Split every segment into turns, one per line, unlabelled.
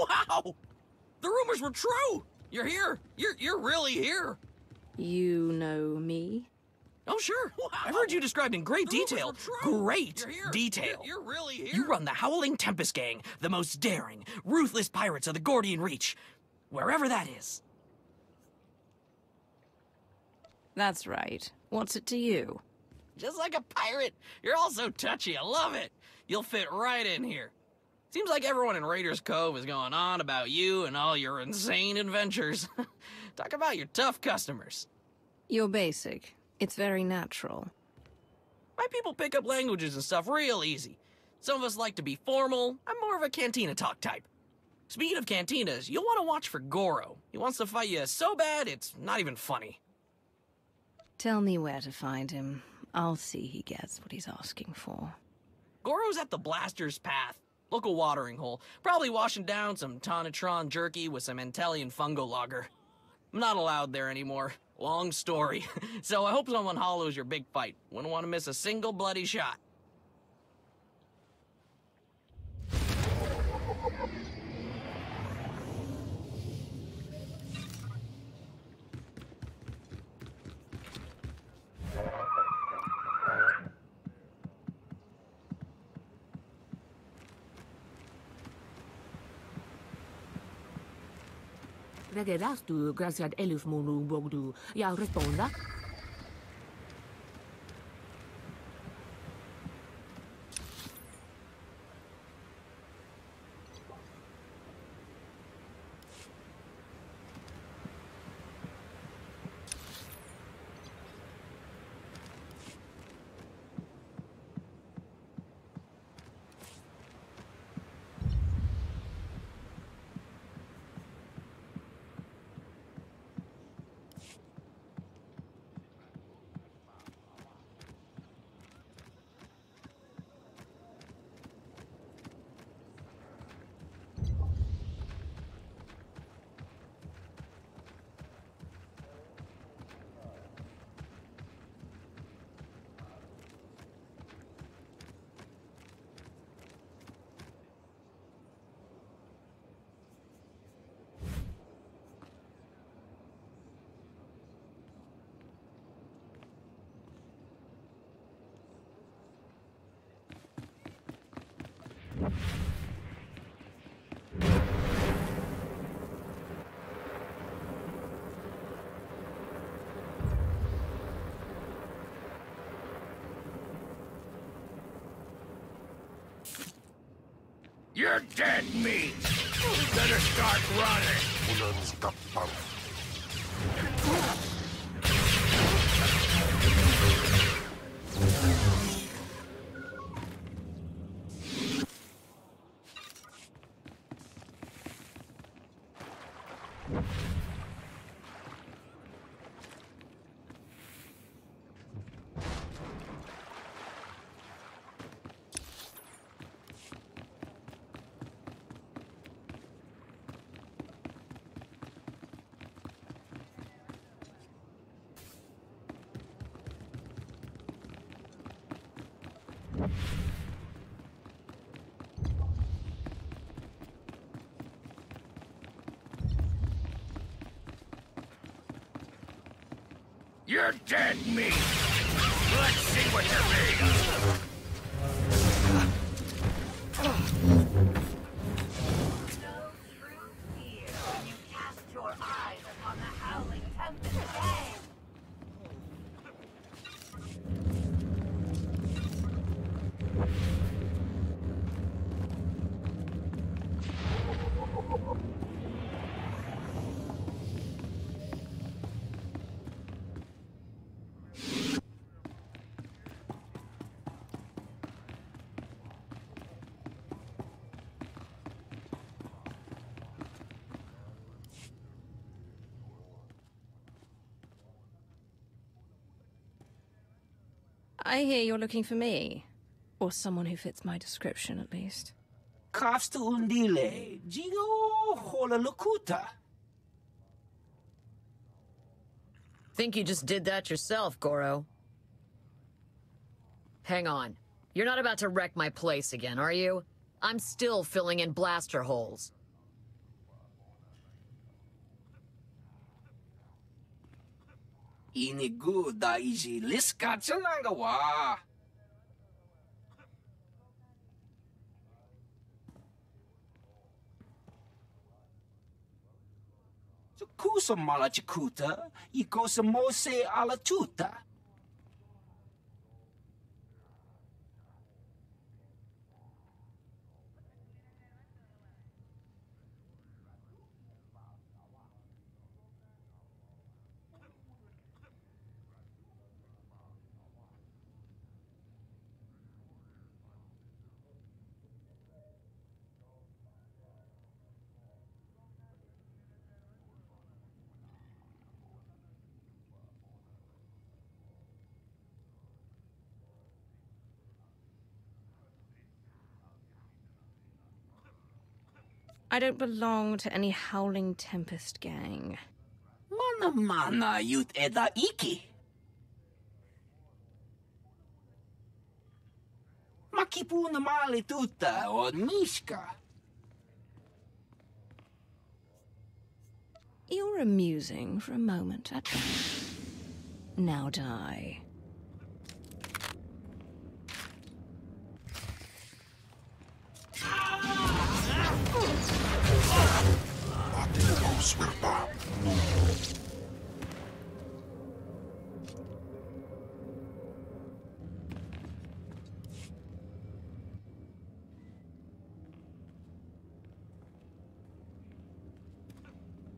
Wow! The rumors were true! You're here! You're really here!
You know me?
Oh, sure. Wow. I've heard you described in great detail. Great detail.
You're really here.
You run the Howling Tempest Gang, the most daring, ruthless pirates of the Gordian Reach. Wherever that is.
That's right. What's it to you?
Just like a pirate. You're all so touchy. I love it. You'll fit right in here. Seems like everyone in Raiders Cove is going on about you and all your insane adventures. Talk about your tough customers.
You're basic. It's very natural.
My people pick up languages and stuff real easy. Some of us like to be formal. I'm more of a cantina talk type. Speaking of cantinas, you'll want to watch for Goro. He wants to fight you so bad, it's not even funny.
Tell me where to find him. I'll see he gets what he's asking for.
Goro's at the Blaster's Path, local watering hole. Probably washing down some Tonatron jerky with some Antellian fungo lager. I'm not allowed there anymore. Long story. So I hope someone hollows your big fight. Wouldn't want to miss a single bloody shot.
Regerastu graciad elus monu bogdu. Ya responda?
You're dead meat! Better start running! You're dead meat! Let's see what you're made of!
No true fear when you cast your eyes upon the Howling Tempest Gang!
I hear you're looking for me. Or someone who fits my description, at least.
Kafsta undile, jigo hola lokuta.
Think you just did that yourself, Goro. Hang on. You're not about to wreck my place again, are you? I'm still filling in blaster holes.
Inigu daiji liska chalanga wa. Kusa mala chikuta, ikosa mose ala tuta.
I don't belong to any Howling Tempest gang.
Mana yut eda iki. Makipuna mali tuta od mishka.
You're amusing for a moment at best. Now die.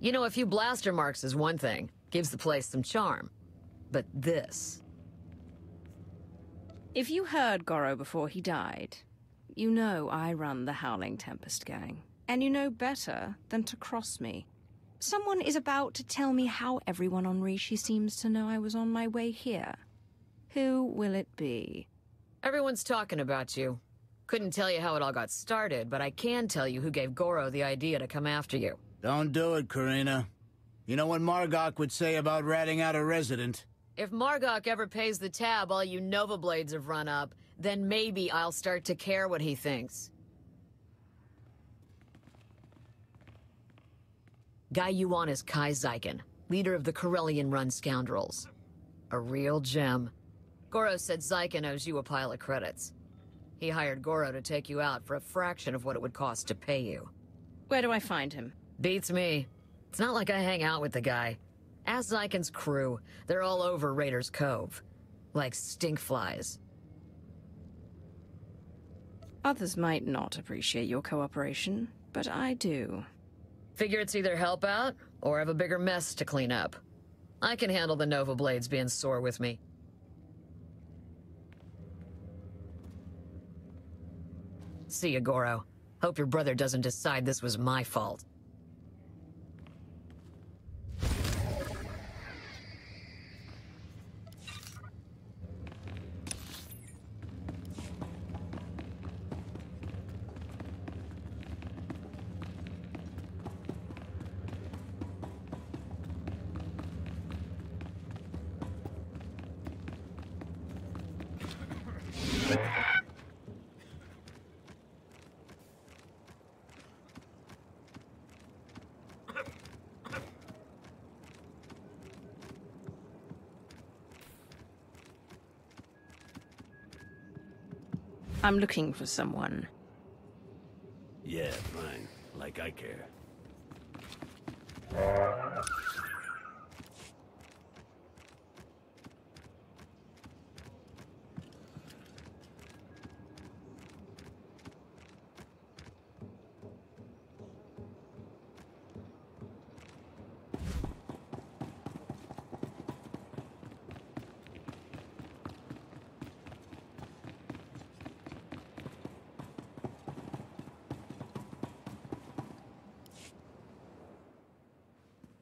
You know, a few blaster marks is one thing. Gives the place some charm. But this...
If you heard Goro before he died, you know I run the Howling Tempest gang. And you know better than to cross me. Someone is about to tell me how everyone on Rishi seems to know I was on my way here. Who will it be?
Everyone's talking about you. Couldn't tell you how it all got started, but I can tell you who gave Goro the idea to come after you.
Don't do it, Karina. You know what Margok would say about ratting out a resident?
If Margok ever pays the tab all you Nova Blades have run up, then maybe I'll start to care what he thinks. Guy you want is Kai Zykan, leader of the Corellian-run scoundrels. A real gem. Goro said Zykan owes you a pile of credits. He hired Goro to take you out for a fraction of what it would cost to pay you.
Where do I find him?
Beats me. It's not like I hang out with the guy. Ask Zykan's crew. They're all over Raiders Cove. Like stinkflies.
Others might not appreciate your cooperation, but I do.
Figure it's either help out, or have a bigger mess to clean up. I can handle the Nova Blades being sore with me. See ya, Goro. Hope your brother doesn't decide this was my fault.
I'm looking for someone.
Yeah, fine. Like I care.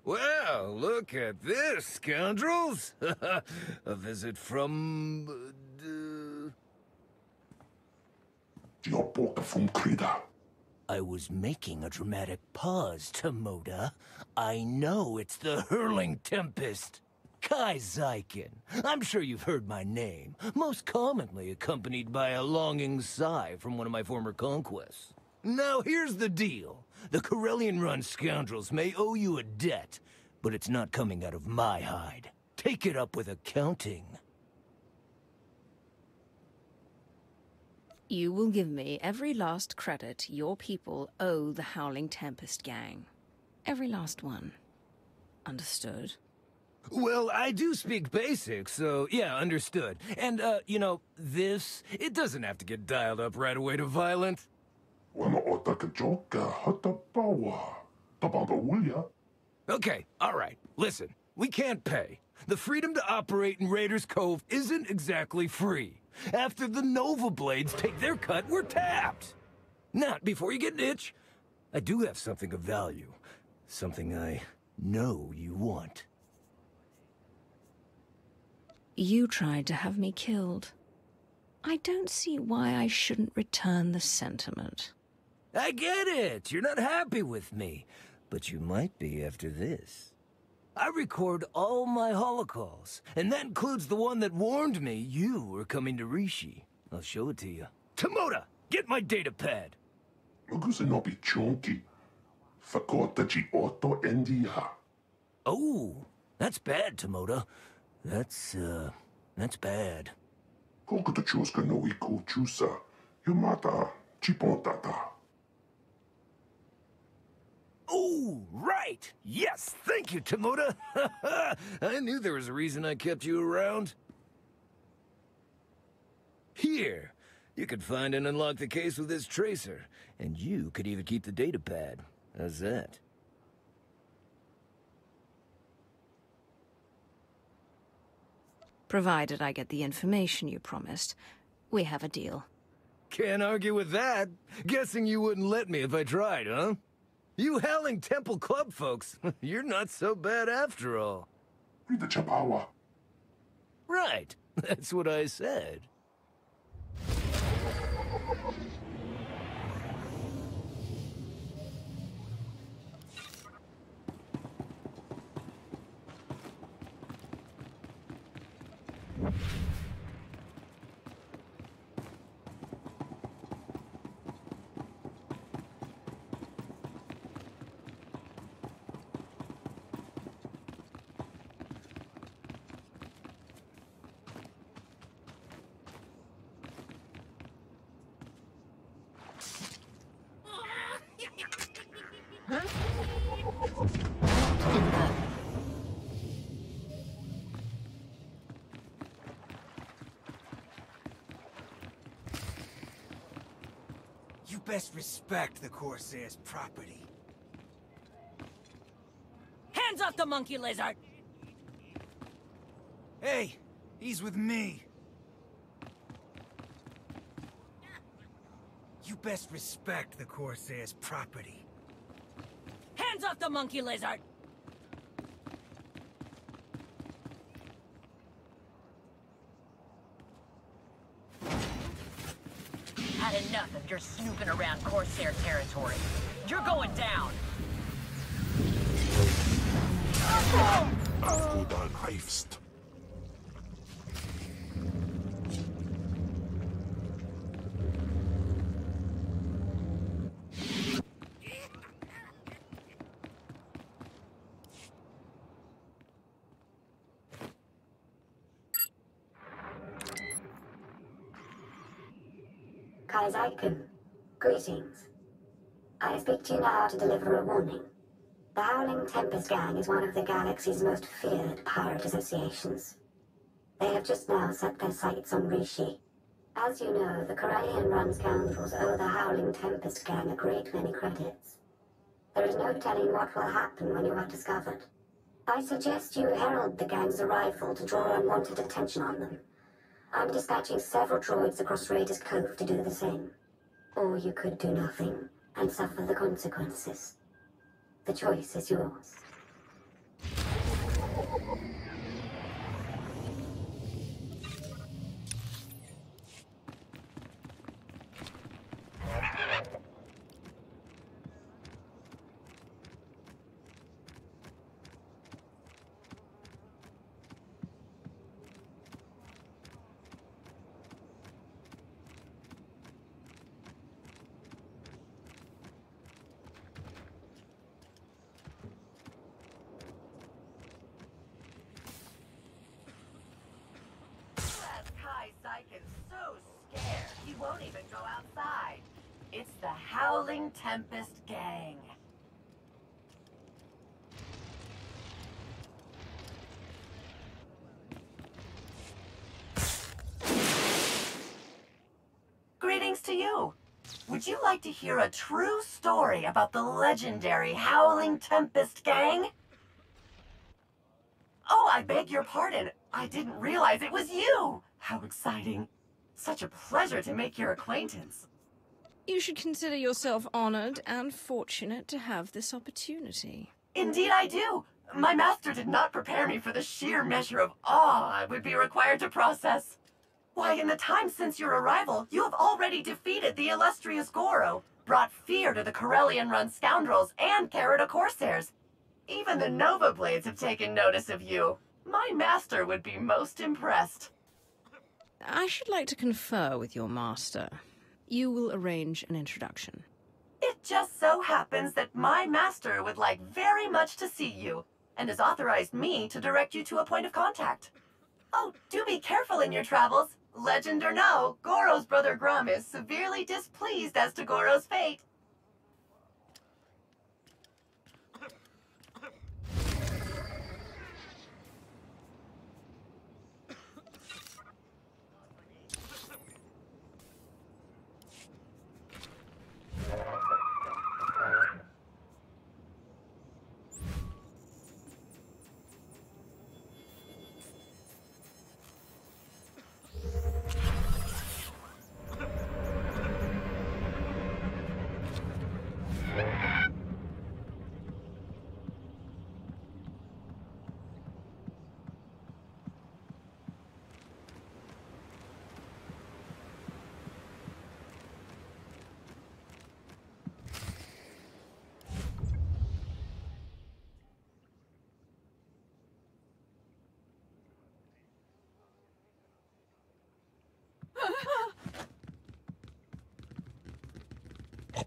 Well, look at this, scoundrels! A visit from... I was making a dramatic pause, Tomoda. I know it's the Hurling Tempest. Kai Zykan. I'm sure you've heard my name, most commonly accompanied by a longing sigh from one of my former conquests. Now here's the deal. The Corellian-run scoundrels may owe you a debt, but it's not coming out of my hide. Take it up with accounting.
You will give me every last credit your people owe the Howling Tempest gang. Every last one. Understood?
Well, I do speak basic, so yeah, understood. And, you know, this, it doesn't have to get dialed up right away to violent. Okay, alright, listen. We can't pay. The freedom to operate in Raiders Cove isn't exactly free. After the Nova Blades take their cut, we're tapped. Not before you get an itch. I do have something of value. Something I know you want.
You tried to have me killed. I don't see why I shouldn't return the sentiment.
I get it. You're not happy with me. But you might be after this. I record all my holocalls, and that includes the one that warned me you were coming to Rishi. I'll show it to you. Tomoda, get my data pad. Oh, that's bad, Tomoda. That's bad. Oh, right! Yes, thank you, Tomoda! I knew there was a reason I kept you around. Here, you could find and unlock the case with this tracer, and you could even keep the data pad. How's that?
Provided I get the information you promised, we have a deal.
Can't argue with that. Guessing you wouldn't let me if I tried, huh? You Howling Temple Club folks, you're not so bad after all. Right, that's what I said.
You best respect the Corsair's property.
Hands off the monkey lizard!
Hey, he's with me. You best respect the Corsair's property.
Hands off the monkey lizard! Had enough of your snooping around Corsair territory. You're going down!
Kaizaikun, greetings. I speak to you now to deliver a warning. The Howling Tempest Gang is one of the galaxy's most feared pirate associations. They have just now set their sights on Rishi. As you know, the Corellian run scoundrels owe the Howling Tempest Gang a great many credits. There is no telling what will happen when you are discovered. I suggest you herald the gang's arrival to draw unwanted attention on them. I'm dispatching several droids across Raiders Cove to do the same. Or you could do nothing and suffer the consequences. The choice is yours.
won't even go outside. It's the Howling Tempest Gang. Greetings to you. Would you like to hear a true story about the legendary Howling Tempest Gang? Oh, I beg your pardon. I didn't realize it was you. How exciting. Such a pleasure to make your acquaintance.
You should consider yourself honored and fortunate to have this opportunity.
Indeed I do. My master did not prepare me for the sheer measure of awe I would be required to process. Why, in the time since your arrival, you have already defeated the illustrious Goro, brought fear to the Corellian-run scoundrels and Carrota Corsairs. Even the Nova Blades have taken notice of you. My master would be most impressed.
I should like to confer with your master. You will arrange an introduction.
It just so happens that my master would like very much to see you, and has authorized me to direct you to a point of contact. Oh, do be careful in your travels. Legend or no, Goro's brother Grum is severely displeased as to Goro's fate.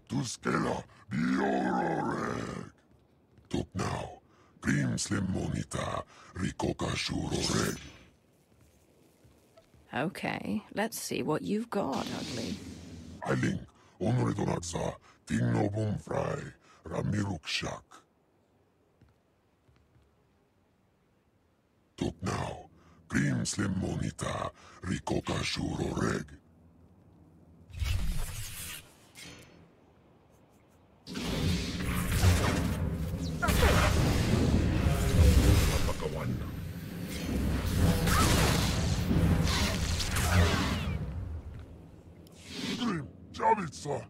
Tuskela biororeg. Tuk now, Grim Slim Monita, Rikoka Shuroreg.
Okay, let's see what you've got, Ugly.
Ailing, Onredonatsa, Tingno Bumfry, Ramiruk Shak. Tuk now, Grim Slim Monita, Rikoka Shuroreg. Grim, Javitsa,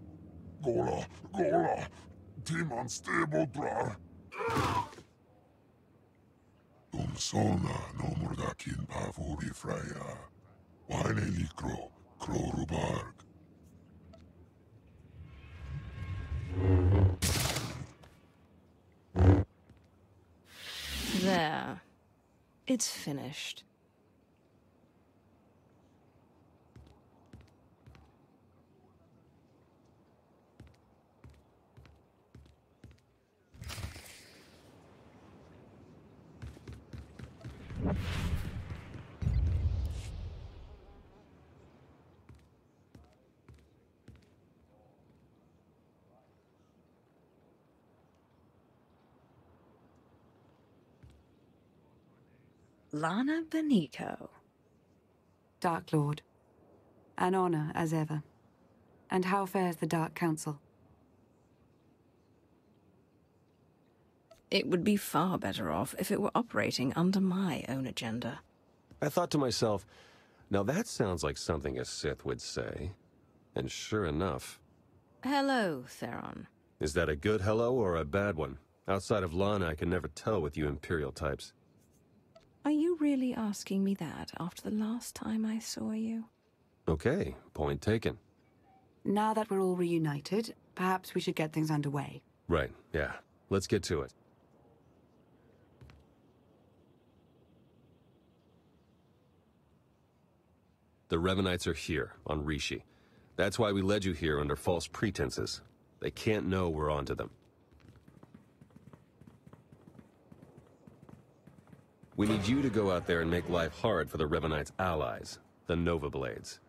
Gola, Team Unstable Drar. Sona no Murdakin Pavuri Freya, Wine Likro, Krorubarg.
There. It's finished. Lana Benito.
Dark Lord. An honor, as ever. And how fares the Dark Council?
It would be far better off if it were operating under my own agenda.
I thought to myself, now that sounds like something a Sith would say. And sure enough.
Hello, Theron.
Is that a good hello or a bad one? Outside of Lana, I can never tell with you Imperial types.
Are you really asking me that after the last time I saw you?
Okay, point taken.
Now that we're all reunited, perhaps we should get things underway.
Right, yeah. Let's get to it. The Revanites are here, on Rishi. That's why we led you here under false pretenses. They can't know we're onto them. We need you to go out there and make life hard for the Revanites' allies, the Nova Blades.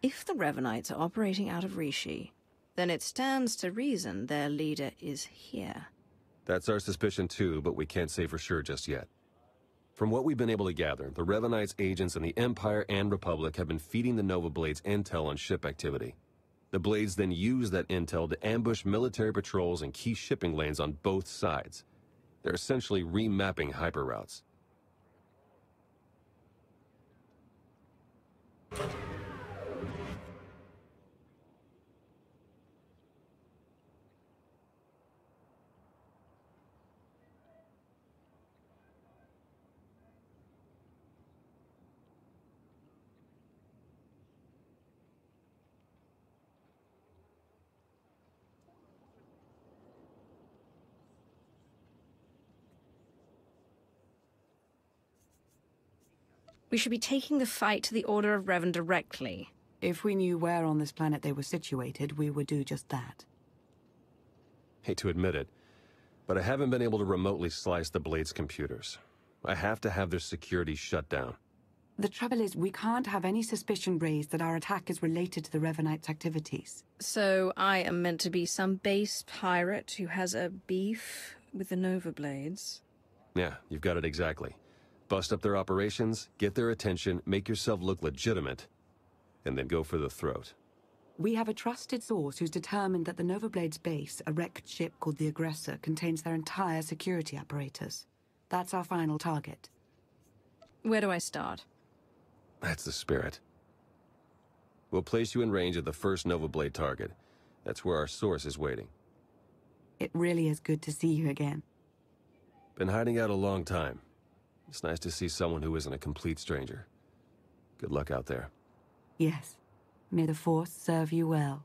If the Revanites are operating out of Rishi, then it stands to reason their leader is here.
That's our suspicion too, but we can't say for sure just yet. From what we've been able to gather, the Revanites' agents in the Empire and Republic have been feeding the Nova Blades intel on ship activity. The Blades then use that intel to ambush military patrols and key shipping lanes on both sides. They're essentially remapping hyperroutes.
We should be taking the fight to the Order of Revan directly.
If we knew where on this planet they were situated, we would do just that.
Hate to admit it, but I haven't been able to remotely slice the Blades' computers. I have to have their security shut down.
The trouble is, we can't have any suspicion raised that our attack is related to the Revanites' activities.
So I am meant to be some base pirate who has a beef with the Nova Blades?
Yeah, you've got it exactly. Bust up their operations, get their attention, make yourself look legitimate, and then go for the throat.
We have a trusted source who's determined that the Nova Blades base, a wrecked ship called the Aggressor, contains their entire security apparatus. That's our final target.
Where do I start?
That's the spirit. We'll place you in range of the first Nova Blade target. That's where our source is waiting.
It really is good to see you again.
Been hiding out a long time. It's nice to see someone who isn't a complete stranger. Good luck out there.
Yes. May the Force serve you well.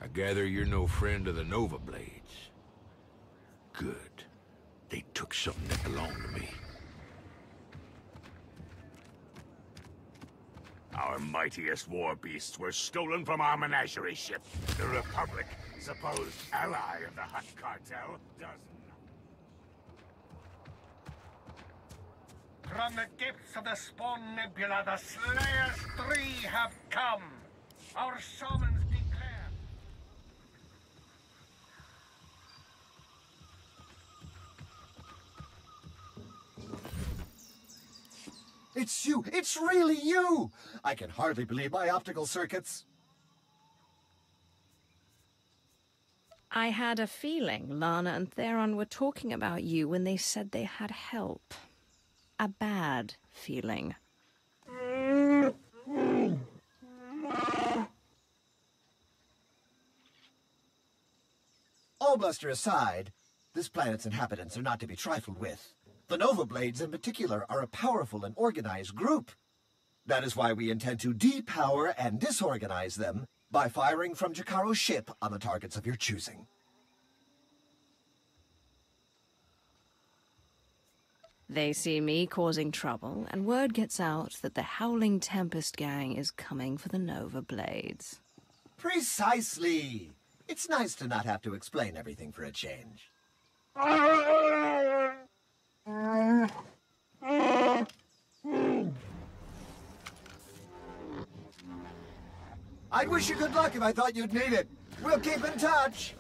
I gather you're no friend of the Nova Blades. Good. They took something that belonged to me. Our mightiest war beasts were stolen from our menagerie ship. The Republic, supposed ally of the Hutt cartel, doesn't.
From the depths of the Spawn Nebula, the Slayers 3 have come. Our summons declare.
It's you! It's really you! I can hardly believe my optical circuits.
I had a feeling Lana and Theron were talking about you when they said they had help. A bad feeling.
All bluster aside, this planet's inhabitants are not to be trifled with. The Nova Blades in particular are a powerful and organized group. That is why we intend to depower and disorganize them by firing from Jakaro's ship on the targets of your choosing.
They see me causing trouble, and word gets out that the Howling Tempest gang is coming for the Nova Blades.
Precisely! It's nice to not have to explain everything for a change. I'd wish you good luck if I thought you'd need it. We'll keep in touch.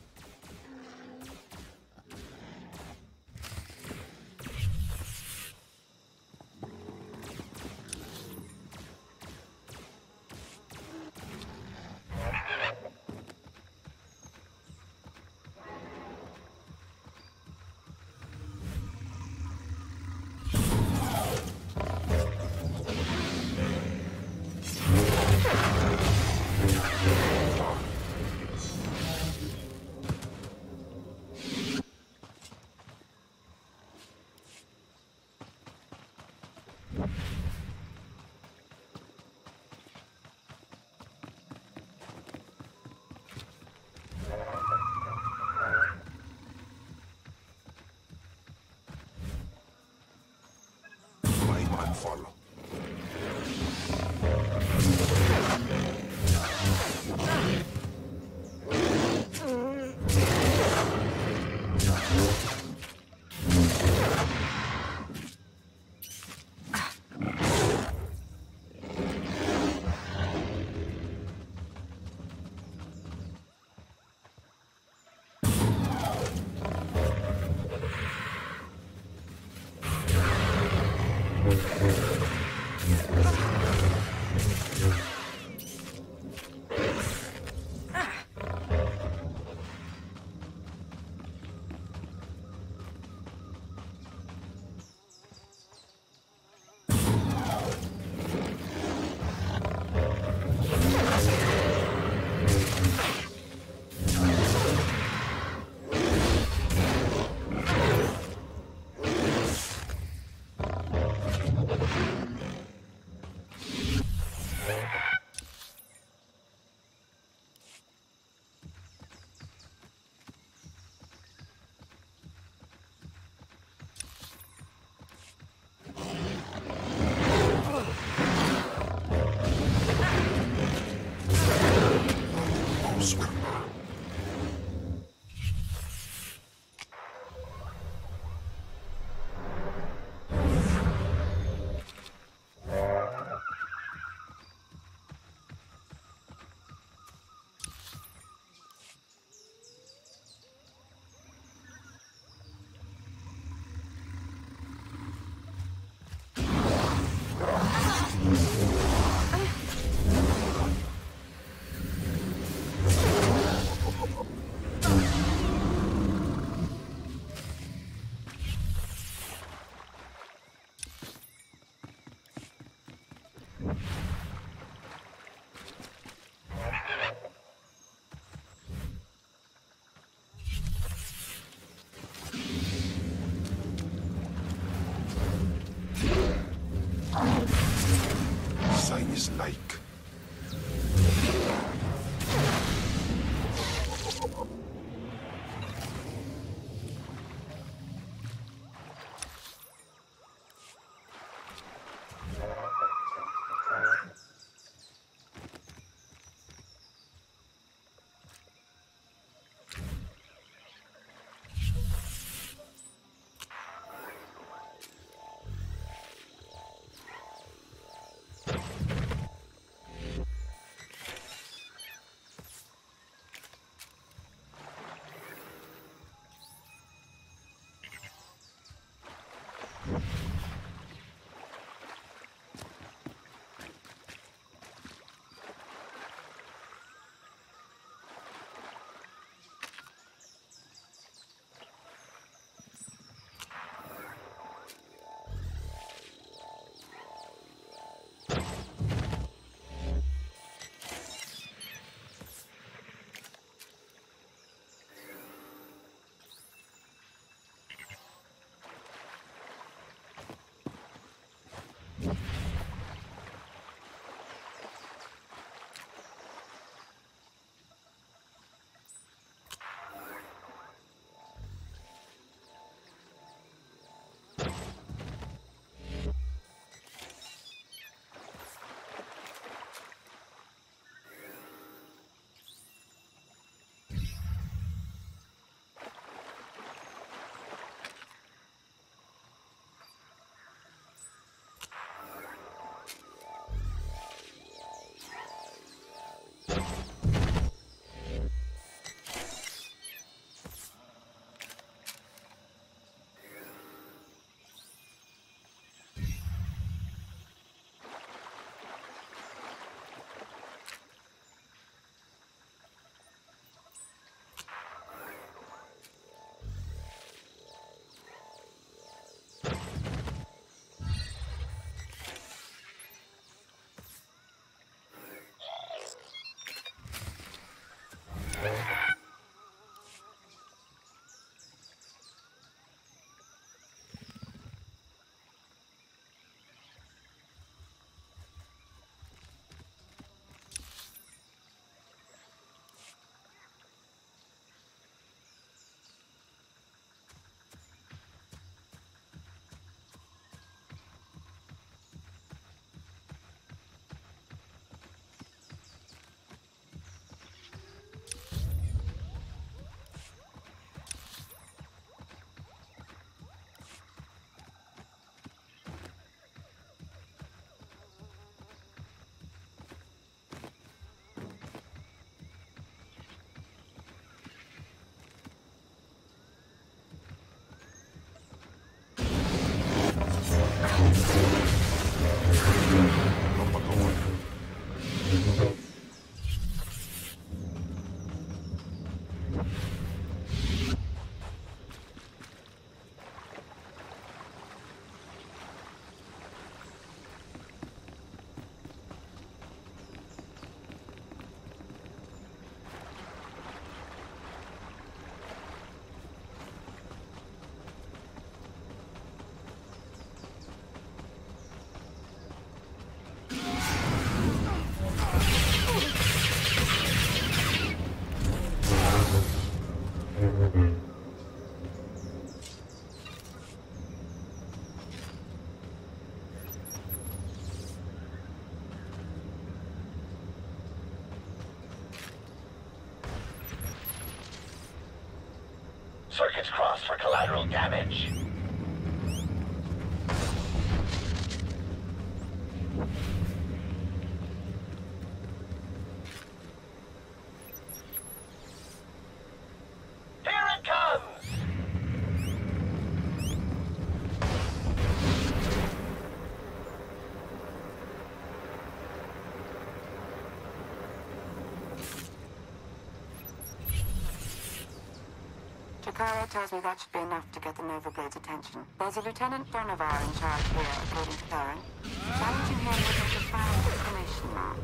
Circuits crossed for collateral damage. Here it comes!
Takara tells me that should be enough to get the Nova Blade's attention. There's a Lieutenant Donovar in charge here, according to Theron. Challenging him with a profound exclamation mark.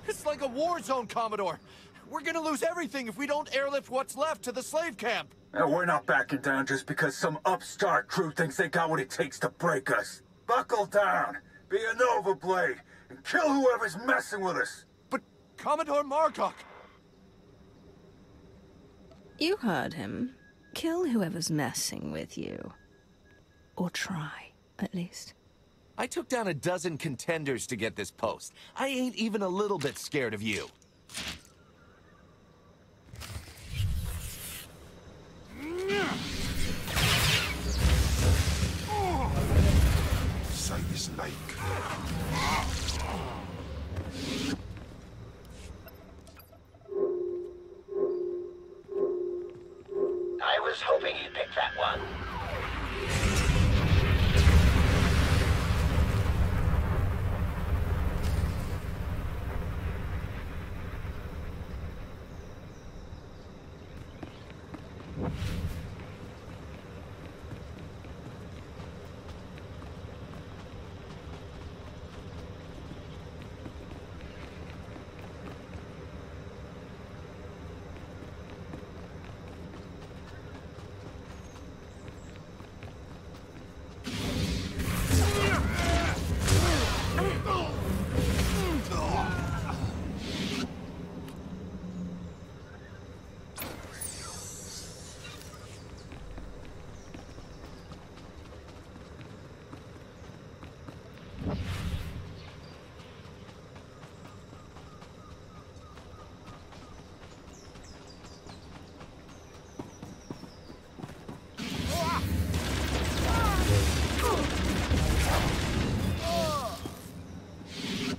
It's like a war zone, Commodore. We're gonna lose everything if we don't airlift what's left to the slave camp.
And we're not backing down just because some upstart crew thinks they got what it takes to break us. Buckle down, be a Nova Blade, and kill whoever's messing with us.
But Commodore Margok...
You heard him. Kill whoever's messing with you. Or try, at least.
I took down a dozen contenders to get this post. I ain't even a little bit scared of you.
Sight is like.
I was hoping you'd pick that one.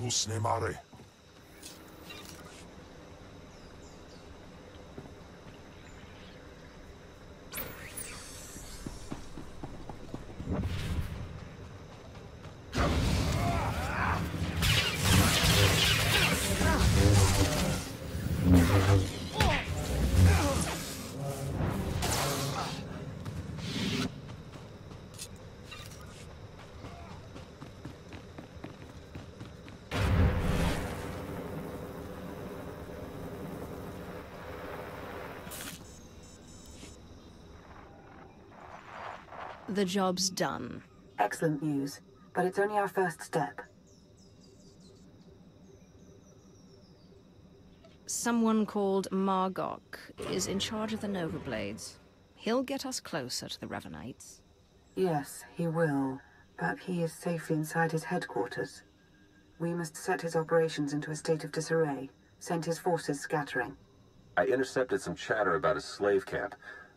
Usne mare.
The job's done.
Excellent news, but it's only our first step.
Someone called Margok is in charge of the Nova Blades. He'll get us closer to the Revanites.
Yes, he will, but he is safely inside his headquarters. We must set his operations into a state of disarray, send his forces scattering.
I intercepted some chatter about a slave camp.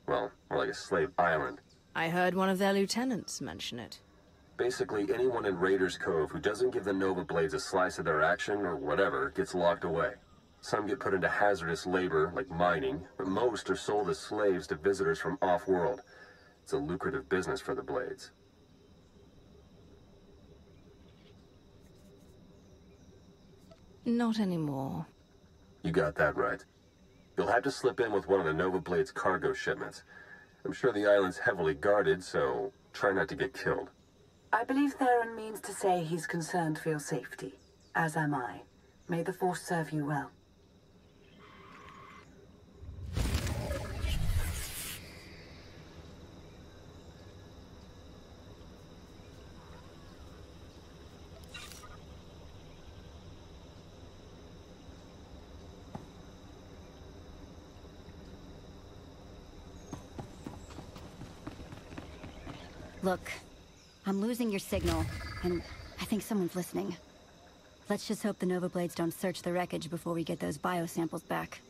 Well, more like a slave island.
I heard one of their lieutenants mention it.
Basically, anyone in Raiders Cove who doesn't give the Nova Blades a slice of their action or whatever gets locked away. Some get put into hazardous labor, like mining, but most are sold as slaves to visitors from off-world. It's a lucrative business for the Blades.
Not anymore.
You got that right. You'll have to slip in with one of the Nova Blades' cargo shipments. I'm sure the island's heavily guarded, so try not to get killed.
I believe Theron means to say he's concerned for your safety, as am I. May the Force serve you well.
Look, I'm losing your signal, and I think someone's listening. Let's just hope the Nova Blades don't search the wreckage before we get those biosamples back.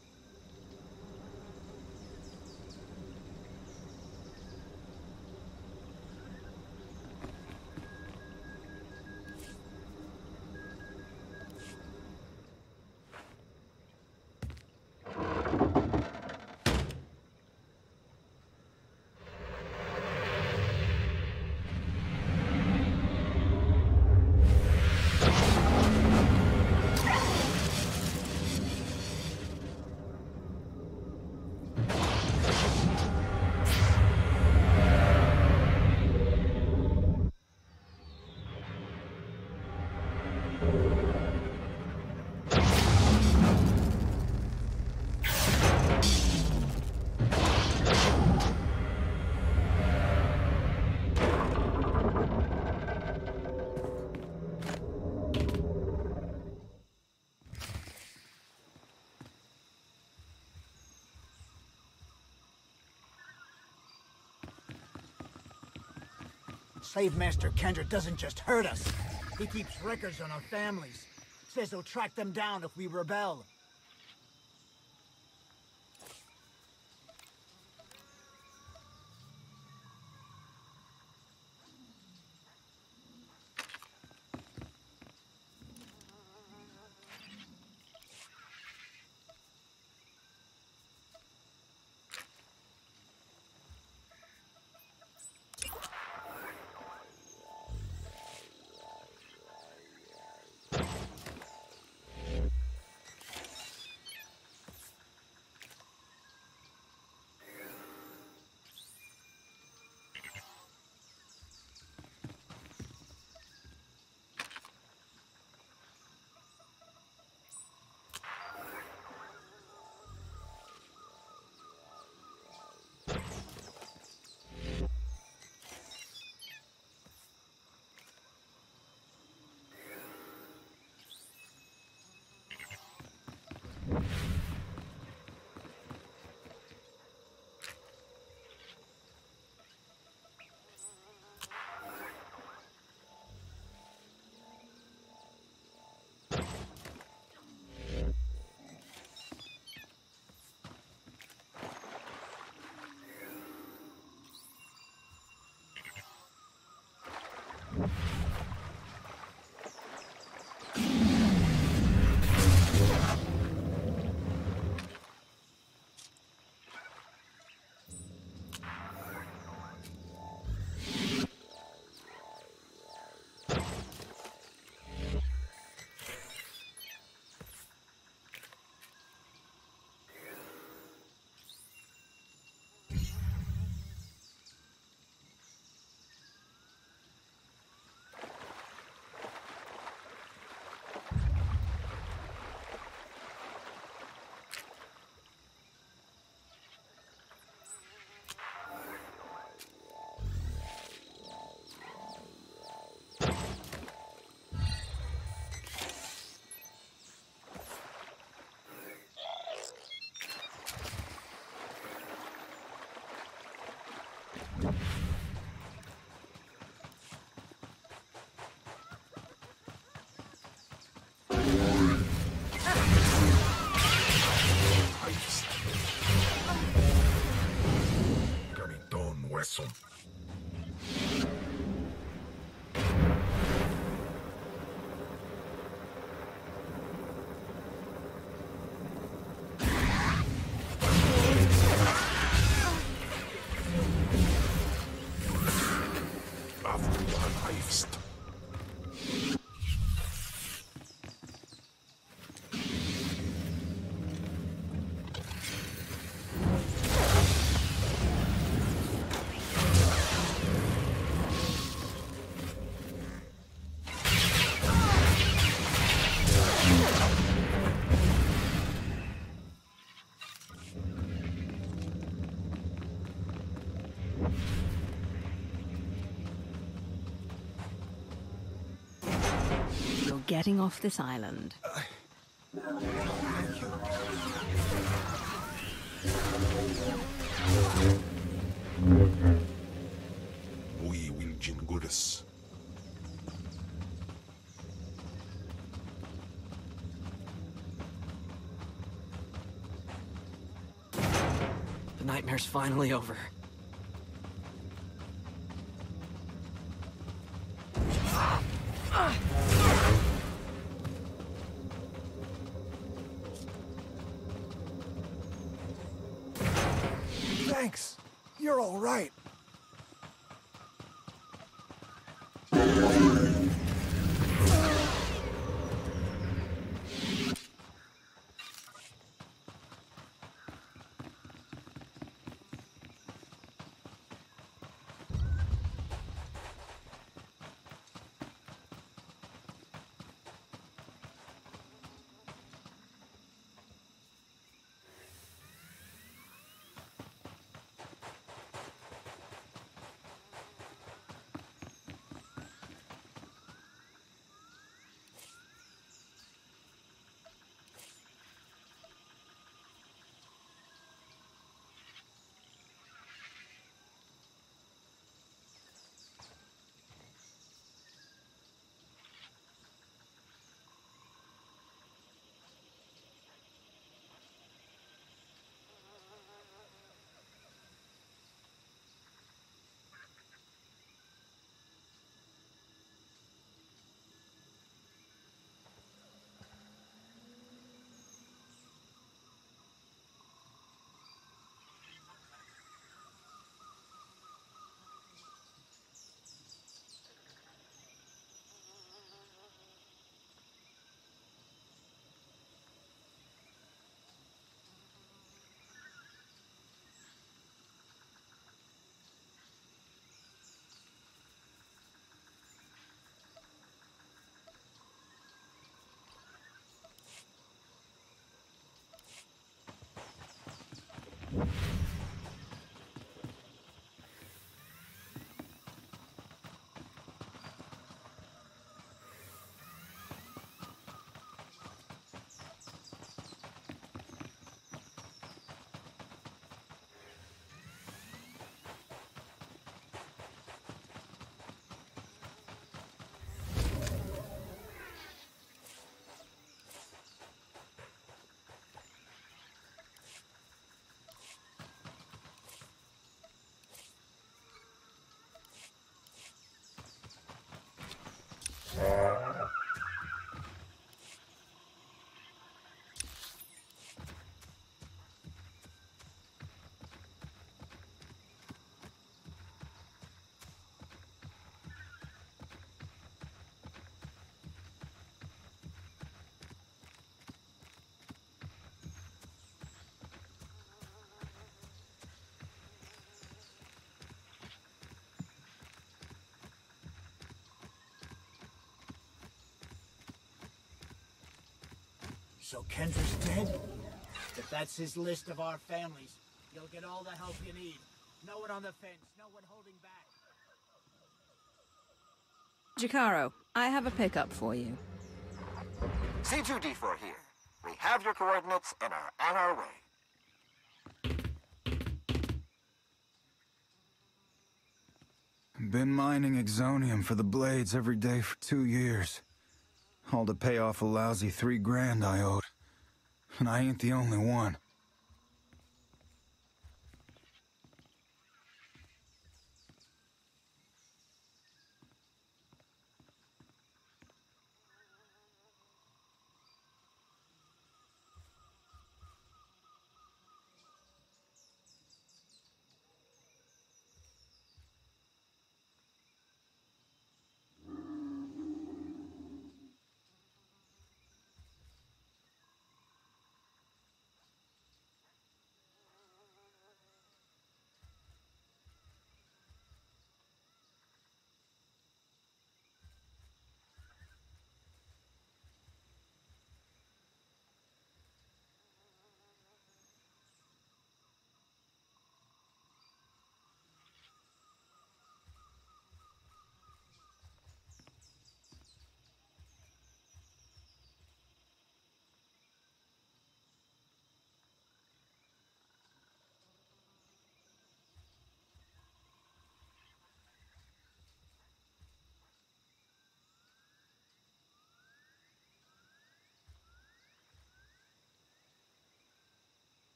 Slave Master Kendra doesn't just hurt us. He keeps records on our families. Says he'll track them down if we rebel.
Hueso.
You're getting off this island.
We will Jinguris.
The nightmare's finally over.
Thanks. You're all right.
So Kendra's dead? If that's his list of our families, you'll get all the help you need. No one on the fence, no one holding back.
Jacaro, I have a pickup for you.
C2D4 here. We have your coordinates and are on our way.
Been mining exonium for the blades every day for 2 years. All to pay off a lousy $3 grand I owed. And I ain't the only one.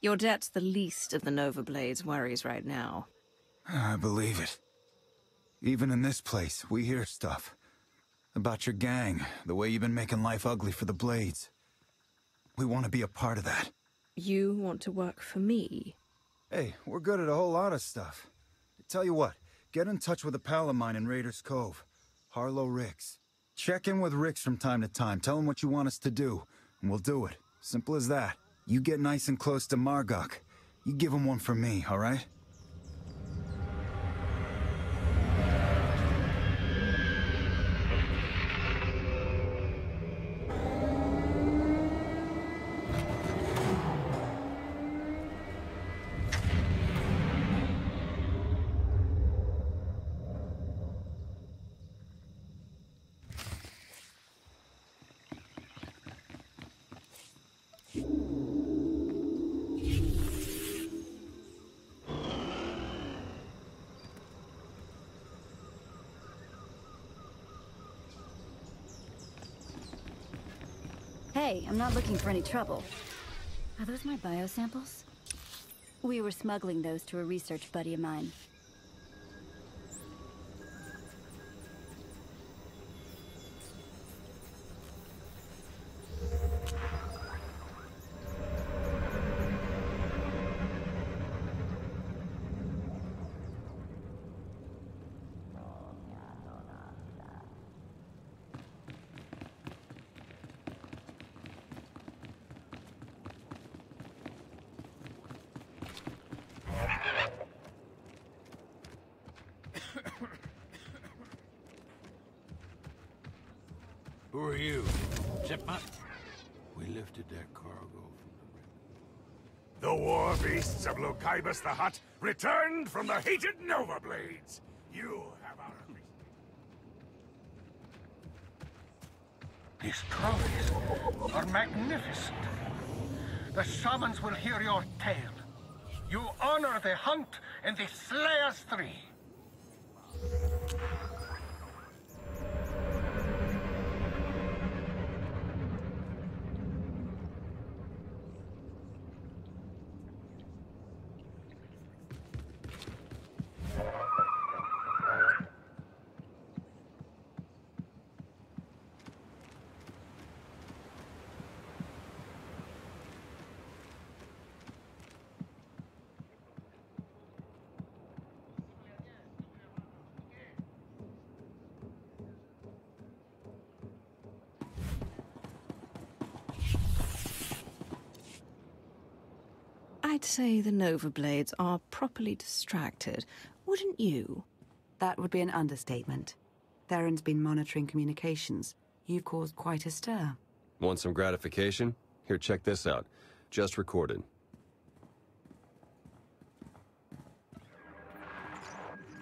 Your debt's the least of the Nova Blade's worries right now.
I believe it. Even in this place, we hear stuff. About your gang, the way you've been making life ugly for the Blades. We want to be a part of that.
You want to work for me?
Hey, we're good at a whole lot of stuff. Tell you what, get in touch with a pal of mine in Raiders Cove, Harlow Ricks. Check in with Ricks from time to time, tell him what you want us to do, and we'll do it. Simple as that. You get nice and close to Margok. You give him one for me, all right?
Hey, I'm not looking for any trouble. Are those my biosamples? We were smuggling those to a research buddy of mine.
Who are you? Shipment? We lifted that cargo from the... The war beasts of Lokaibus the Hutt returned from the hated Nova Blades. You have our...
These trolleys are magnificent. The shamans will hear your tale. You honor the hunt and the Slayers Three.
I'd say the Nova Blades are properly distracted, wouldn't you?
That would be an understatement. Theron's been monitoring communications. You've caused quite a stir.
Want some gratification? Here, check this out. Just recorded.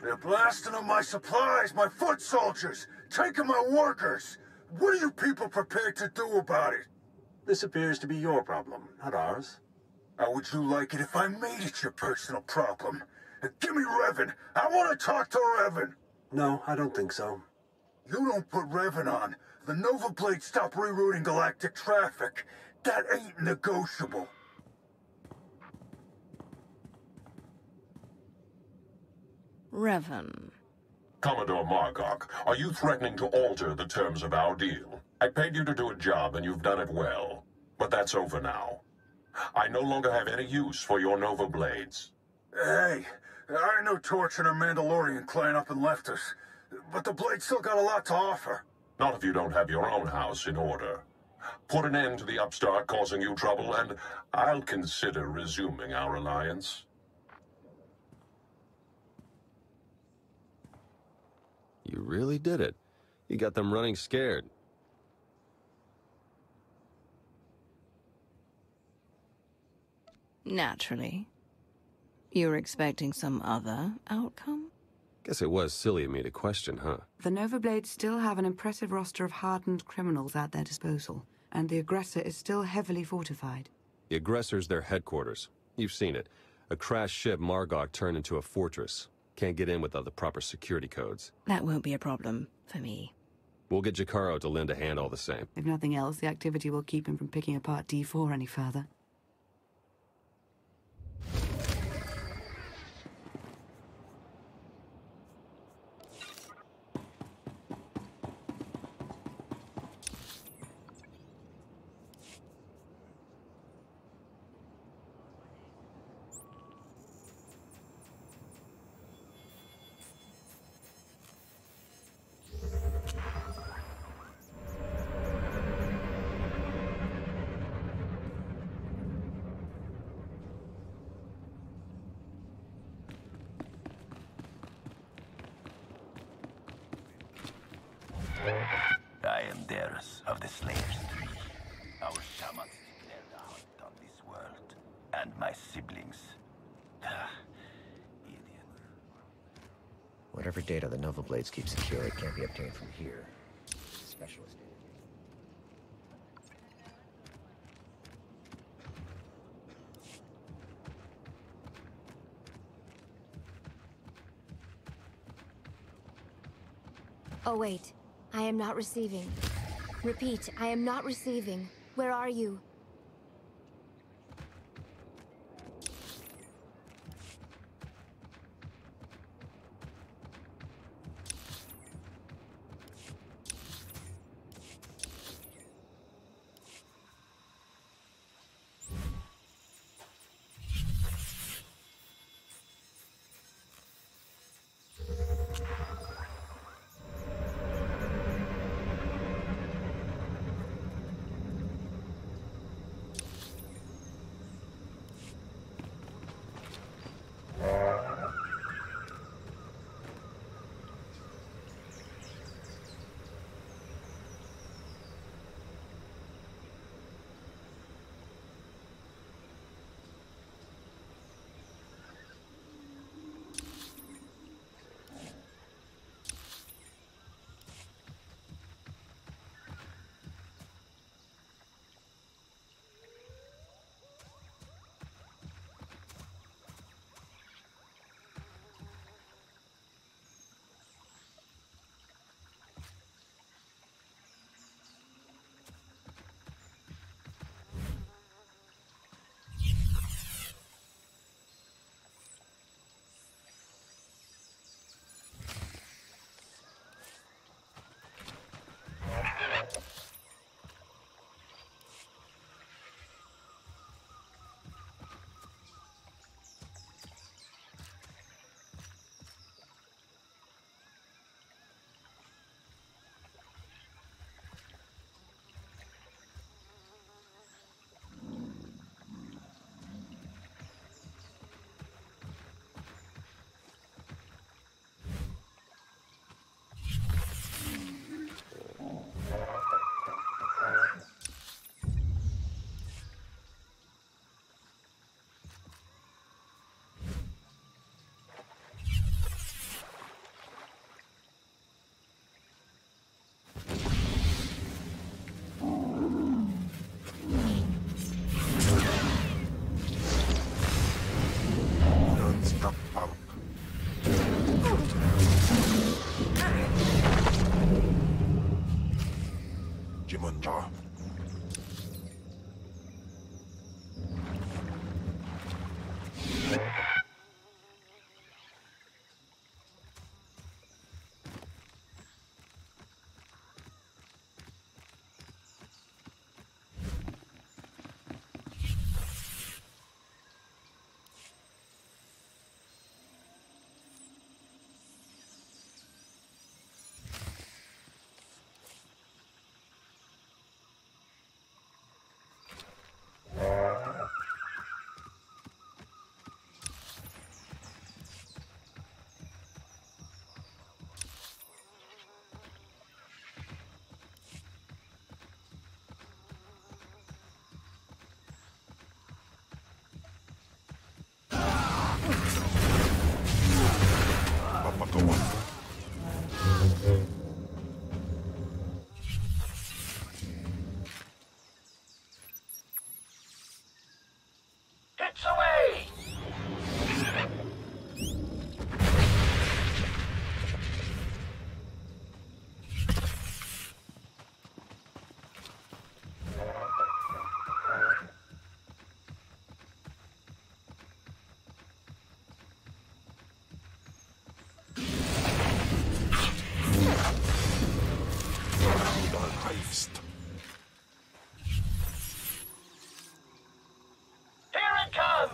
They're blasting up my supplies, my foot soldiers, taking my workers. What are you people prepared to do about it?
This appears to be your problem, not ours.
How would you like it if I made it your personal problem? Give me Revan. I want to talk to Revan.
No, I don't think so.
You don't put Revan on. The Nova Blade stop rerouting galactic traffic. That ain't negotiable.
Revan.
Commodore Margok, are you threatening to alter the terms of our deal? I paid you to do a job and you've done it well. But that's over now. I no longer have any use for your Nova Blades.
Hey, I know Torch and her Mandalorian clan up and left us. But the Blades still got a lot to offer.
Not if you don't have your own house in order. Put an end to the upstart causing you trouble, and I'll consider resuming our alliance.
You really did it. You got them running scared.
Naturally. You were expecting some other outcome?
Guess it was silly of me to question, huh?
The Nova Blades still have an impressive roster of hardened criminals at their disposal, and the aggressor is still heavily fortified.
The aggressor's their headquarters. You've seen it. A crashed ship Margok turned into a fortress. Can't get in without the proper security codes.
That won't be a problem for me.
We'll get Jakaro to lend a hand all the same.
If nothing else, the activity will keep him from picking apart D4 any further.
members of the Slayers 3. Our shamans declared a hunt on this world. And my siblings.
Whatever data the Nova Blades keep secure, it can't be obtained from here. Specialist data.
Oh wait, I am not receiving. Repeat, I am not receiving. Where are you?
It's away! Here it comes!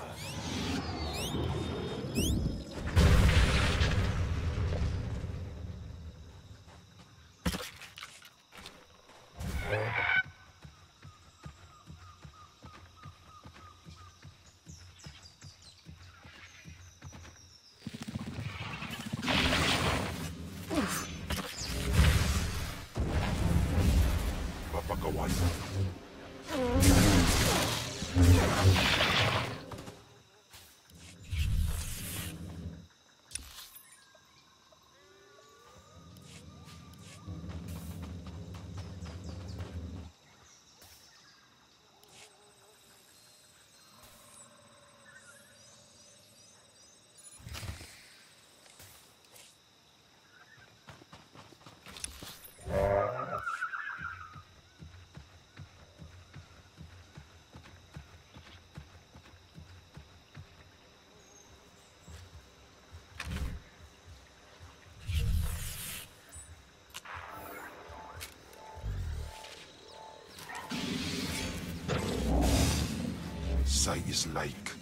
Sight is like.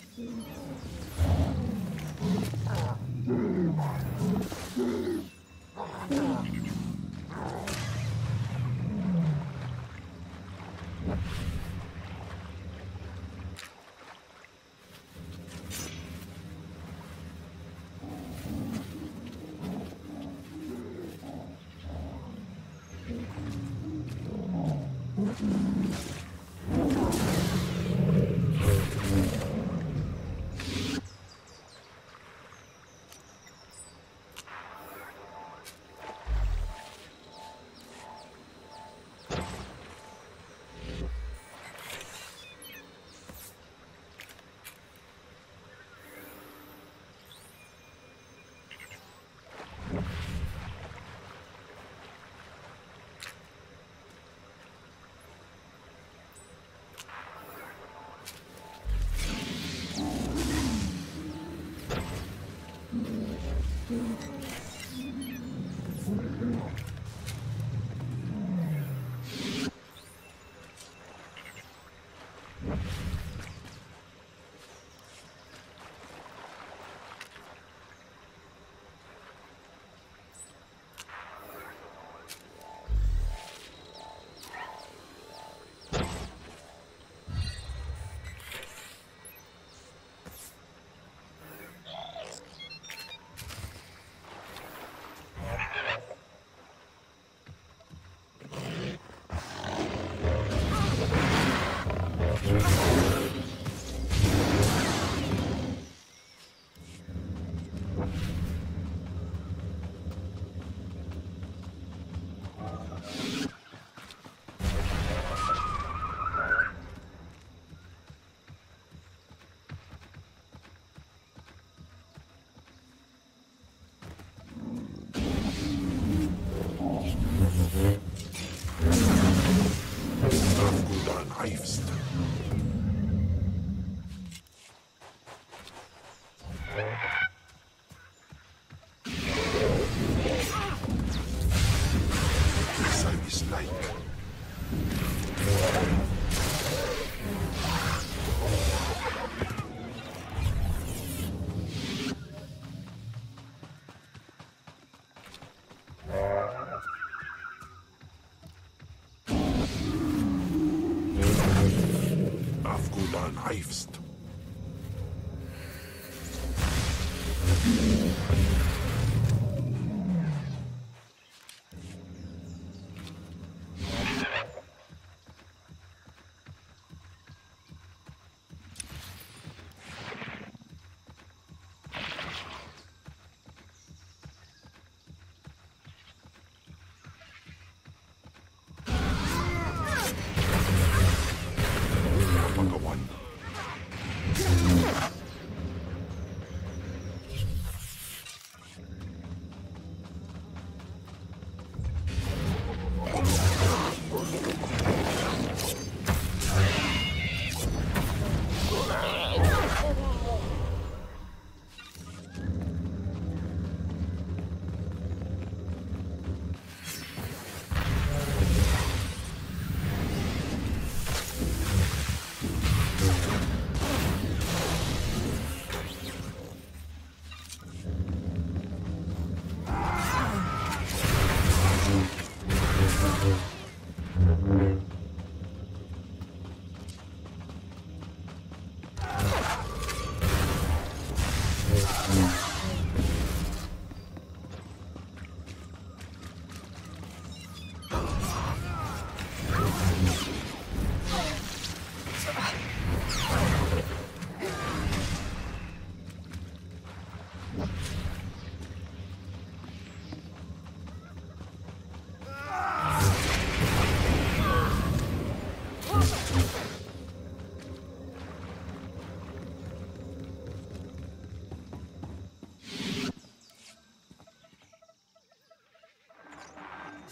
Knifest.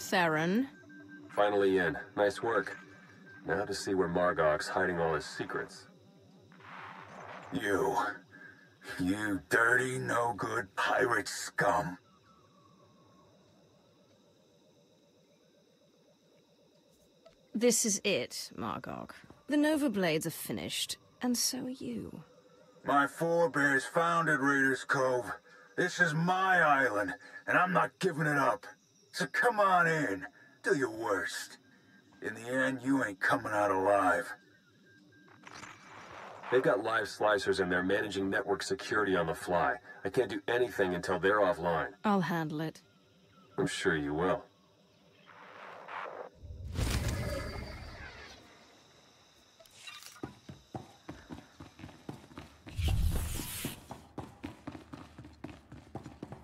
Theron.
Finally in. Nice work. Now to see where Margok's hiding all his secrets.
You dirty, no-good pirate scum.
This is it, Margok. The Nova Blades are finished, and so are you.
My forebears founded Raiders Cove. This is my island, and I'm not giving it up. So come on in. Do your worst. In the end, you ain't coming out alive.
They've got live slicers in there managing network security on the fly. I can't do anything until they're offline.
I'll handle it.
I'm sure you will.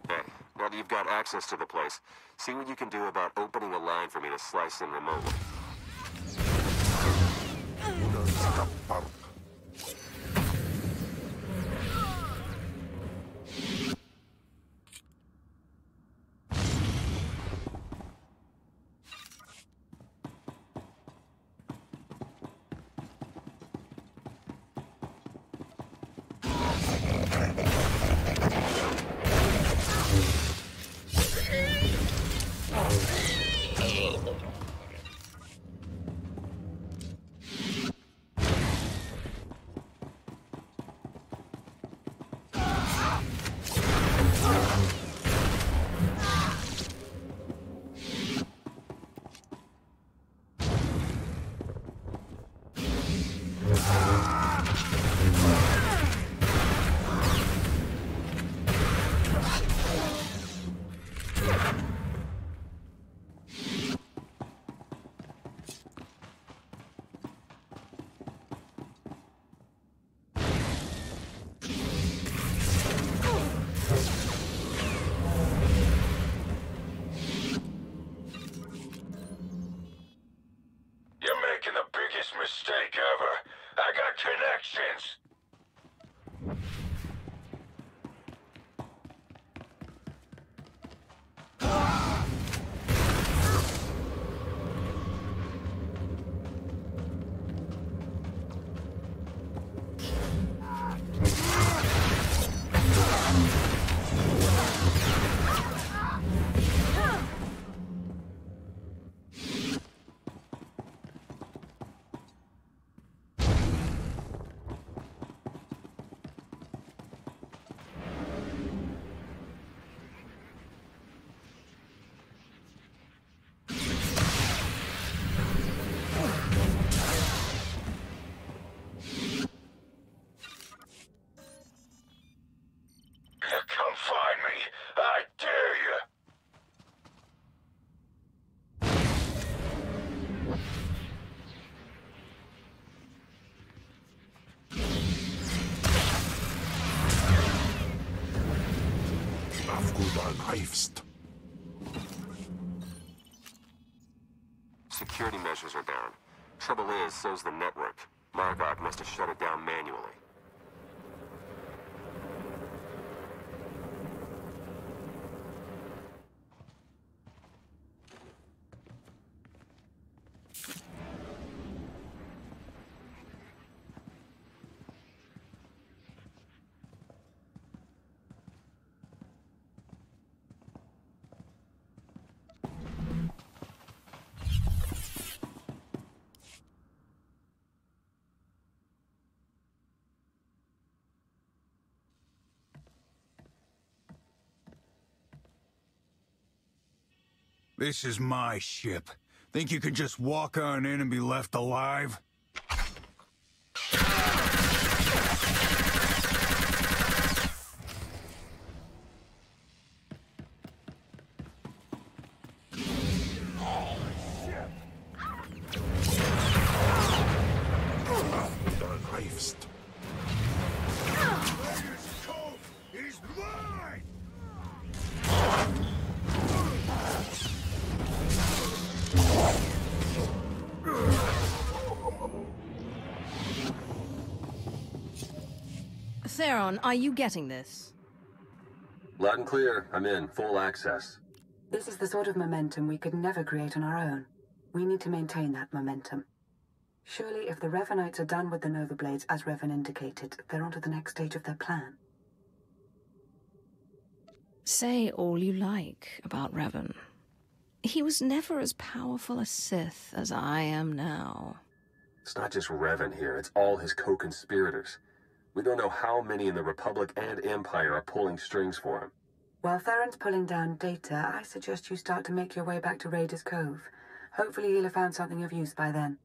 Hey, now that you've got access to the place, see what you can do about opening a line for me to slice in remotely.
Mistake ever. I got connections. Come find me. I dare you.
Security measures are down. Trouble is, so's the network. Margok must have shut it down manually.
This is my ship. Think you can just walk on in and be left alive?
Theron, are you getting this?
Loud and clear. I'm in. Full access.
This is the sort of momentum we could never create on our own. We need to maintain that momentum. Surely if the Revanites are done with the Nova Blades, as Revan indicated, they're on to the next stage of their plan.
Say all you like about Revan. He was never as powerful a Sith as I am now.
It's not just Revan here, it's all his co-conspirators. We don't know how many in the Republic and Empire are pulling strings for him.
While Theron's pulling down data, I suggest you start to make your way back to Raiders Cove. Hopefully he'll have found something of use by then.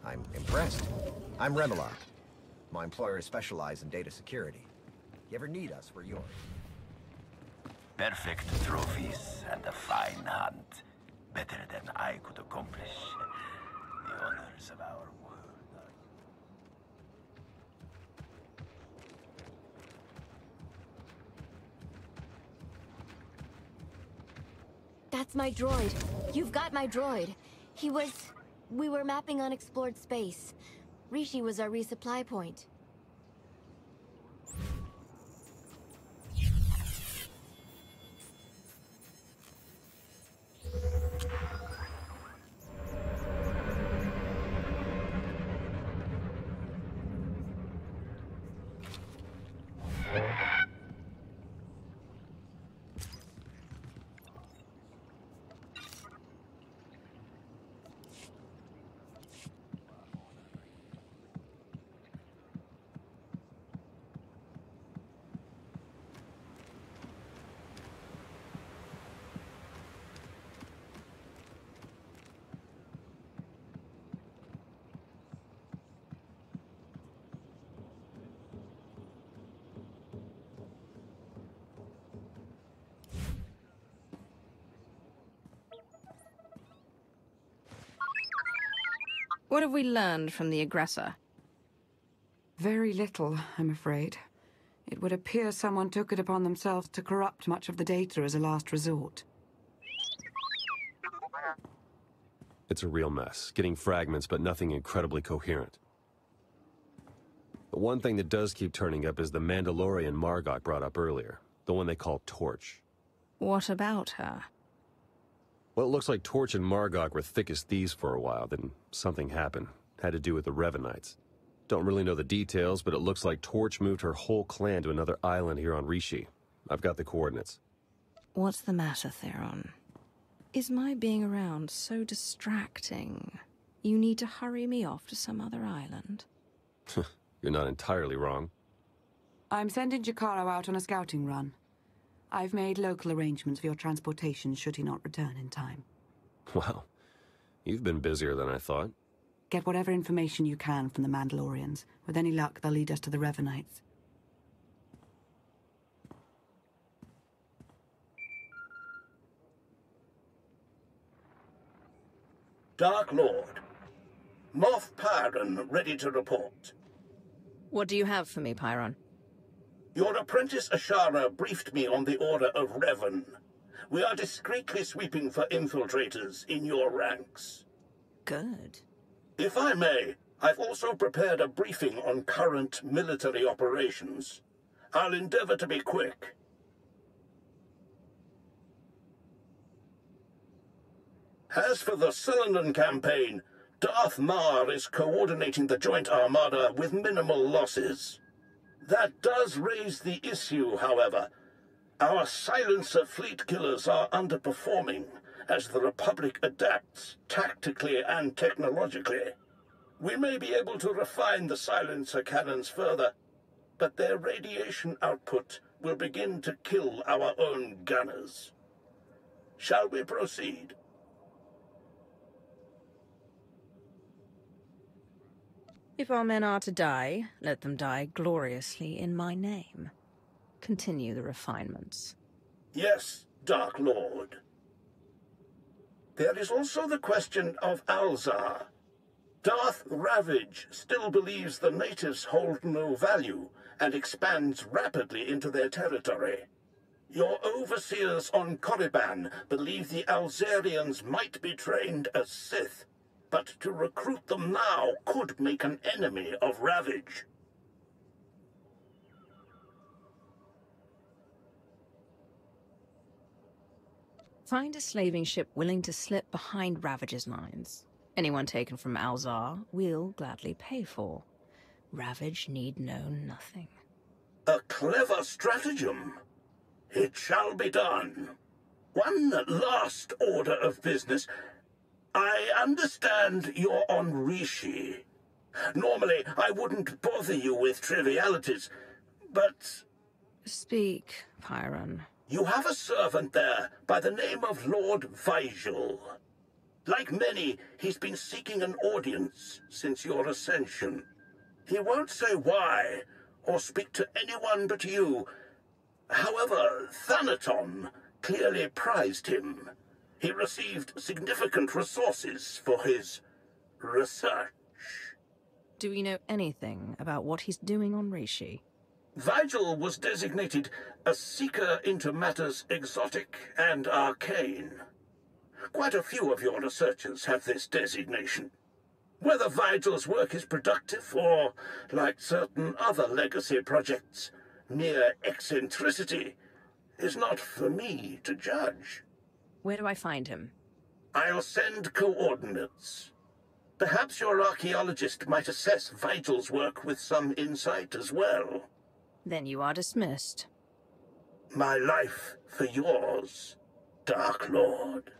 I'm impressed. I'm Remilar. My employers specialize in data security. You ever need us, we're yours.
Perfect trophies and a fine hunt. Better than I could accomplish. The honors of our world are...
That's my droid. You've got my droid. We were mapping unexplored space. Rishi was our resupply point.
What have we learned from the aggressor?
Very little, I'm afraid. It would appear someone took it upon themselves to corrupt much of the data as a last resort.
It's a real mess, getting fragments but nothing incredibly coherent. The one thing that does keep turning up is the Mandalorian Margok brought up earlier, the one they call Torch.
What about her?
Well, it looks like Torch and Margok were thick as thieves for a while, then something happened. Had to do with the Revanites. Don't really know the details, but it looks like Torch moved her whole clan to another island here on Rishi. I've got the coordinates.
What's the matter, Theron? Is my being around so distracting? You need to hurry me off to some other island?
You're not entirely wrong.
I'm sending Jakaro out on a scouting run. I've made local arrangements for your transportation should he not return in time.
Wow. You've been busier than I thought.
Get whatever information you can from the Mandalorians. With any luck, they'll lead us to the Revanites.
Dark Lord. Moff Pyron ready to report.
What do you have for me, Pyron?
Your apprentice Ashara briefed me on the order of Revan. We are discreetly sweeping for infiltrators in your ranks.
Good.
If I may, I've also prepared a briefing on current military operations. I'll endeavor to be quick. As for the Cylinder campaign, Darth Mar is coordinating the Joint Armada with minimal losses. That does raise the issue, however. Our silencer fleet killers are underperforming as the Republic adapts tactically and technologically. We may be able to refine the silencer cannons further, but their radiation output will begin to kill our own gunners. Shall we proceed?
If our men are to die, let them die gloriously in my name. Continue the refinements.
Yes, Dark Lord. There is also the question of Alzar. Darth Ravage still believes the natives hold no value and expands rapidly into their territory. Your overseers on Korriban believe the Alzarians might be trained as Sith, but to recruit them now could make an enemy of Ravage.
Find a slaving ship willing to slip behind Ravage's lines. Anyone taken from Alzar, we'll gladly pay for. Ravage need know nothing.
A clever stratagem. It shall be done. One last order of business. I understand you're on Rishi. Normally, I wouldn't bother you with trivialities, but...
Speak, Pyron.
You have a servant there by the name of Lord Vigil. Like many, he's been seeking an audience since your ascension. He won't say why, or speak to anyone but you. However, Thanaton clearly prized him. He received significant resources for his research.
Do we know anything about what he's doing on Rishi?
Vigil was designated a seeker into matters exotic and arcane. Quite a few of your researchers have this designation. Whether Vigil's work is productive or, like certain other legacy projects, mere eccentricity, is not for me to judge.
Where do I find him?
I'll send coordinates. Perhaps your archaeologist might assess Vigil's work with some insight as well.
Then you are dismissed.
My life for yours, Dark Lord.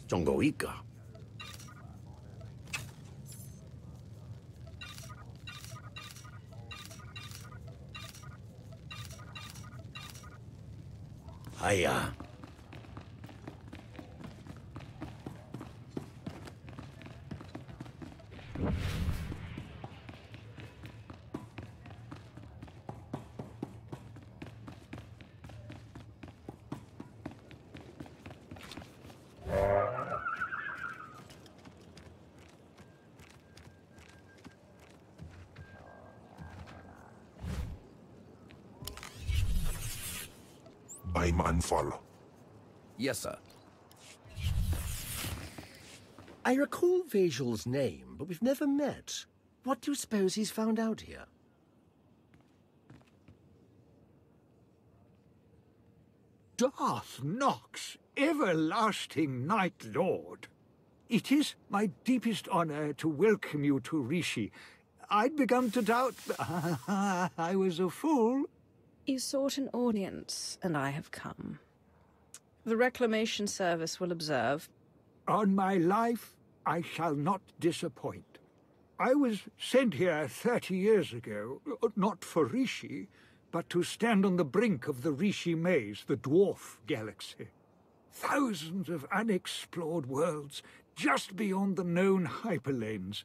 정도이까. 아야.
I'm unfollow.
Yes, sir. I recall Vagel's name, but we've never met. What do you suppose he's found out here?
Darth Nox, everlasting Night Lord. It is my deepest honor to welcome you to Rishi. I'd begun to doubt... I was a fool.
You sought an audience, and I have come. The Reclamation Service will observe.
On my life, I shall not disappoint. I was sent here 30 years ago, not for Rishi, but to stand on the brink of the Rishi Maze, the dwarf galaxy. Thousands of unexplored worlds, just beyond the known hyperlanes.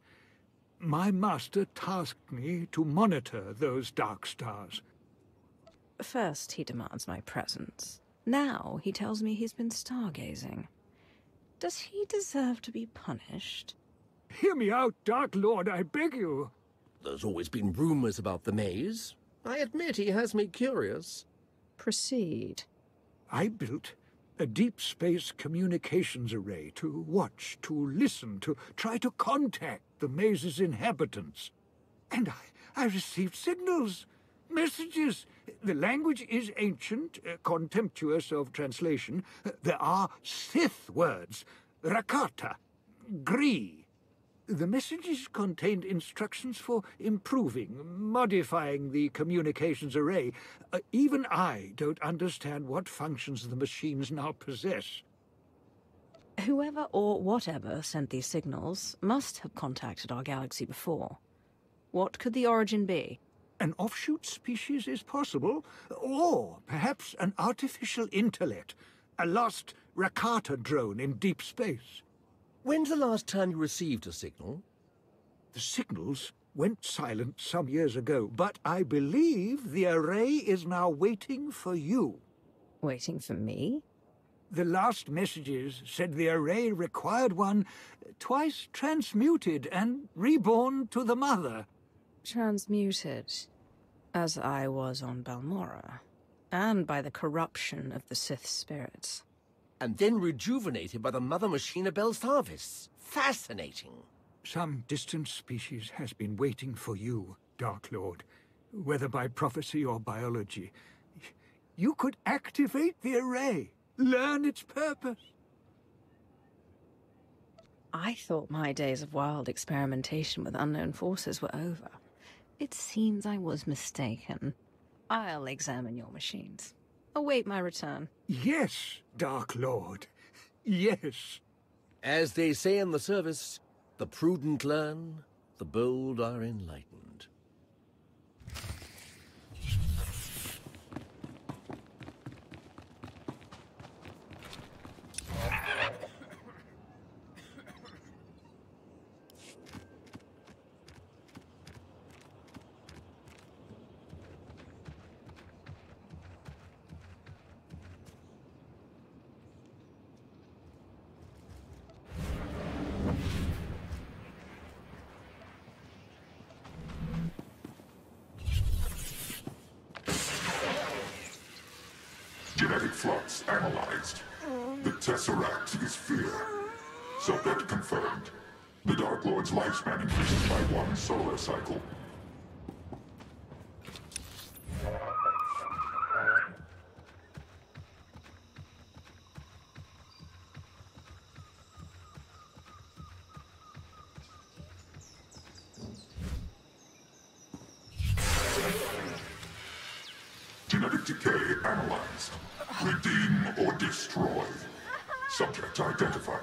My master tasked me to monitor those dark stars.
First, he demands my presence. Now, he tells me he's been stargazing. Does he deserve to be punished?
Hear me out, Dark Lord, I beg you.
There's always been rumors about the maze. I admit he has me curious.
Proceed.
I built a deep space communications array to watch, to listen, to try to contact the maze's inhabitants. And I received signals, messages. The language is ancient, contemptuous of translation. There are Sith words, Rakata, Gree. The messages contained instructions for improving, modifying the communications array. Even I don't understand what functions the machines now possess.
Whoever or whatever sent these signals must have contacted our galaxy before. What could the origin be?
An offshoot species is possible, or perhaps an artificial intellect, a lost Rakata drone in deep space.
When's the last time you received a signal?
The signals went silent some years ago, but I believe the array is now waiting for you.
Waiting for me?
The last messages said the array required one twice transmuted and reborn to the mother.
Transmuted, as I was on Balmorra, and by the corruption of the Sith spirits.
And then rejuvenated by the mother machine of Belsavis. Fascinating.
Some distant species has been waiting for you, Dark Lord, whether by prophecy or biology. You could activate the array, learn its purpose.
I thought my days of wild experimentation with unknown forces were over. It seems I was mistaken. I'll examine your machines. Await my return.
Yes, Dark Lord. Yes.
As they say in the service, the prudent learn, the bold are enlightened.
Genetic flux analyzed. The Tesseract is fear. Subject confirmed. The Dark Lord's lifespan increases by 1 solar cycle. Genetic decay analyzed. Redeem or destroy. Subject identified.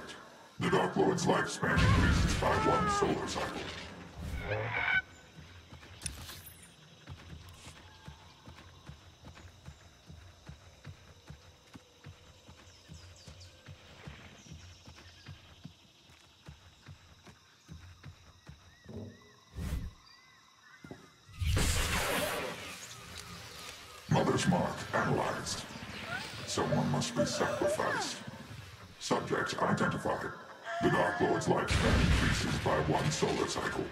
The Dark Lord's lifespan increases by 1 solar cycle. Mother's mark analyzed. Someone must be sacrificed. Subject identified. The Dark Lord's lifespan increases by 1 solar cycle.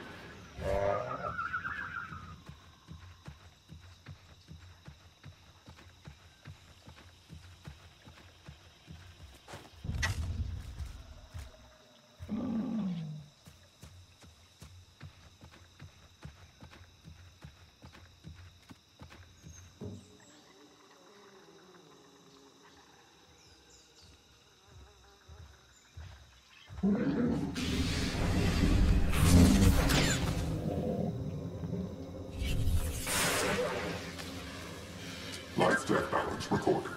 Life-death balance recorded.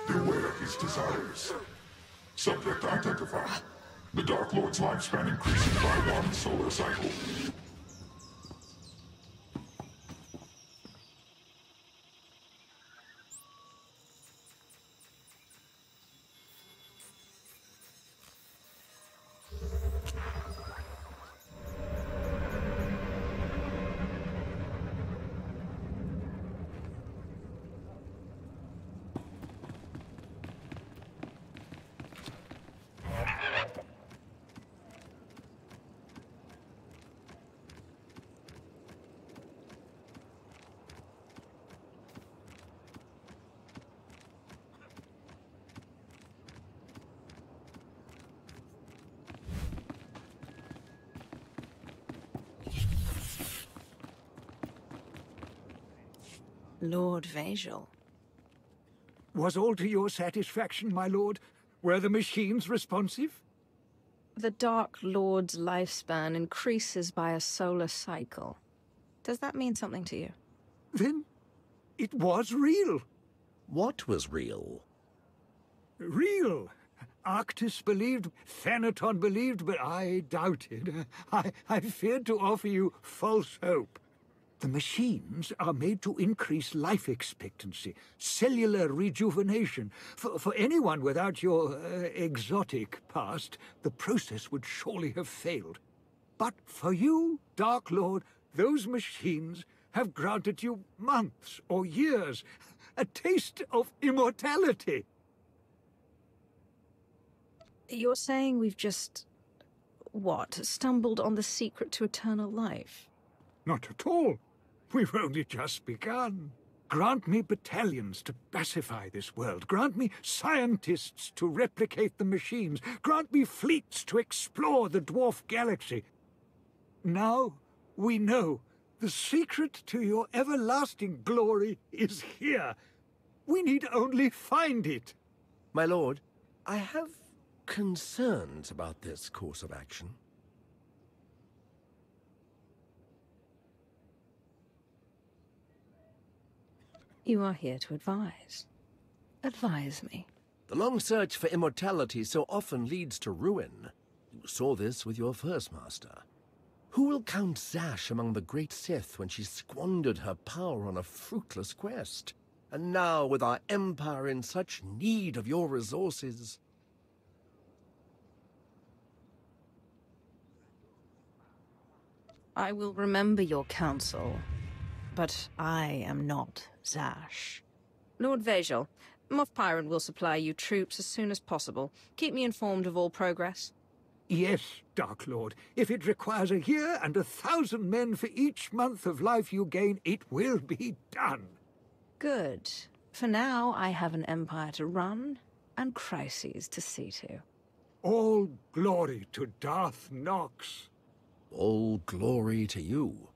Beware his desires. Subject identified. The Dark Lord's lifespan increases by 1 solar cycle.
Lord Vajal.
Was all to your satisfaction, my lord? Were the machines responsive?
The Dark Lord's lifespan increases by a solar cycle. Does that mean something to you?
Then it was real.
What was real?
Real. Arctis believed, Thanaton believed, but I doubted. I feared to offer you false hope. The machines are made to increase life expectancy, cellular rejuvenation. For anyone without your exotic past, the process would surely have failed. But for you, Dark Lord, those machines have granted you months or years, a taste of immortality.
You're saying we've just, stumbled on the secret to eternal life?
Not at all. We've only just begun. Grant me battalions to pacify this world. Grant me scientists to replicate the machines. Grant me fleets to explore the dwarf galaxy. Now we know the secret to your everlasting glory is here. We need only find it.
My lord, I have concerns about this course of action.
You are here to advise. Advise me.
The long search for immortality so often leads to ruin. You saw this with your first master. Who will count Zash among the great Sith when she squandered her power on a fruitless quest? And now, with our empire in such need of your resources...
I will remember your counsel, but I am not Zash. Lord Vajal, Moff Pyron will supply you troops as soon as possible. Keep me informed of all progress.
Yes, Dark Lord. If it requires a year and 1,000 men for each month of life you gain, it will be done.
Good. For now, I have an empire to run and crises to see to.
All glory to Darth Nox.
All glory to you.